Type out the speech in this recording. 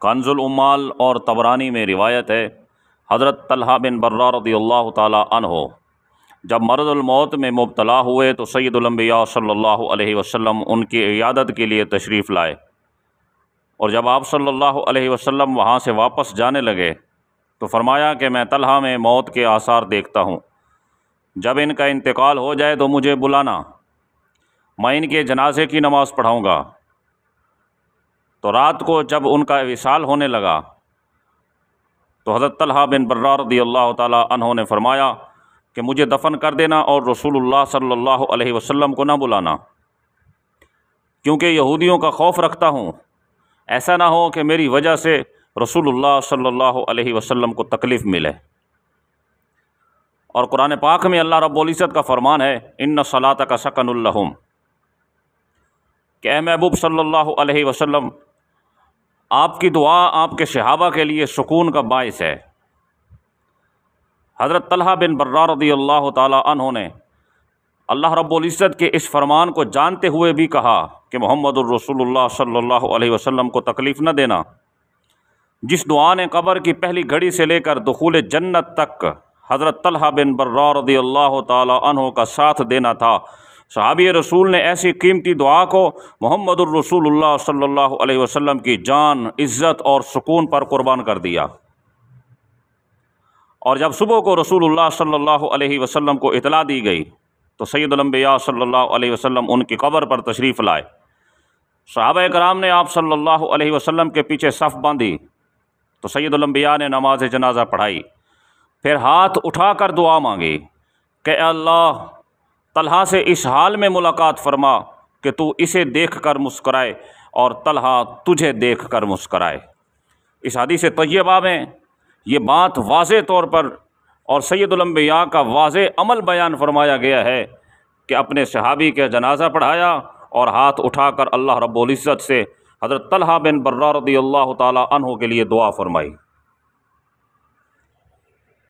کنز العمال اور طبرانی میں روایت ہے، حضرت طلحہ بن برہ رضی اللہ تعالی عنہ جب مرض الموت میں مبتلا ہوئے تو سید الانبیاء صلی اللہ علیہ وسلم ان کی عیادت کے لیے تشریف لائے، اور جب آپ صلی اللہ علیہ وسلم وہاں سے واپس جانے لگے تو فرمایا کہ میں طلحہ میں موت کے آثار دیکھتا ہوں، جب ان کا انتقال ہو جائے تو مجھے بلانا، میں ان کے جنازے کی نماز پڑھاؤں گا۔ تو رات کو جب ان کا وصال ہونے لگا تو حضرت طلحہ بن برہ رضی اللہ تعالی عنہ نے فرمایا کہ مجھے دفن کر دینا اور رسول اللہ صلی اللہ علیہ وسلم کو نہ بلانا، کیونکہ یہودیوں کا خوف رکھتا ہوں، ایسا نہ ہو کہ میری وجہ سے رسول اللہ صلی اللہ علیہ وسلم کو تکلیف ملے۔ اور قرآن پاک میں اللہ رب العزت کا فرمان ہے، ان صلاتک سکن لہم، کہ اے محبوب صلی اللہ علیہ وسلم آپ کی دعا آپ کے صحابہ کے لیے سکون کا باعث ہے۔ حضرت طلحہ بن برہ رضی اللہ تعالی عنہ نے اللہ رب العزت کے اس فرمان کو جانتے ہوئے بھی کہا کہ محمد الرسول اللہ صلی اللہ علیہ وسلم کو تکلیف نہ دینا۔ جس دعا نے قبر کی پہلی گھڑی سے لے کر دخول جنت تک حضرت طلحہ بن برہ رضی اللہ تعالی عنہ کا ساتھ دینا تھا، صحابی رسول نے ایسی قیمتی دعا کو محمد الرسول اللہ صلی اللہ علیہ وسلم کی جان، عزت اور سکون پر قربان کر دیا۔ اور جب صبح کو رسول اللہ صلی اللہ علیہ وسلم کو اطلاع دی گئی تو سید الانبیاء صلی اللہ علیہ وسلم ان کی قبر پر تشریف لائے۔ صحابہ کرام نے آپ صلی اللہ علیہ وسلم کے پیچھے صف باندھی تو سید الانبیاء نے نماز جنازہ پڑھائی، پھر ہاتھ اٹھا کر دعا مانگی کہ اے اللہ طلحہ سے اس حال میں ملاقات فرما کہ تو اسے دیکھ کر مسکرائے اور طلحہ تجھے دیکھ کر مسکرائے۔ اس حدیث طیبہ میں یہ بات واضح طور پر اور سید الانبیاء کا واضح عمل بیان فرمایا گیا ہے کہ اپنے صحابی کا جنازہ پڑھایا اور ہاتھ اٹھا کر اللہ رب العزت سے حضرت طلحہ بن برہ رضی اللہ تعالی عنہ کے لیے دعا فرمائی۔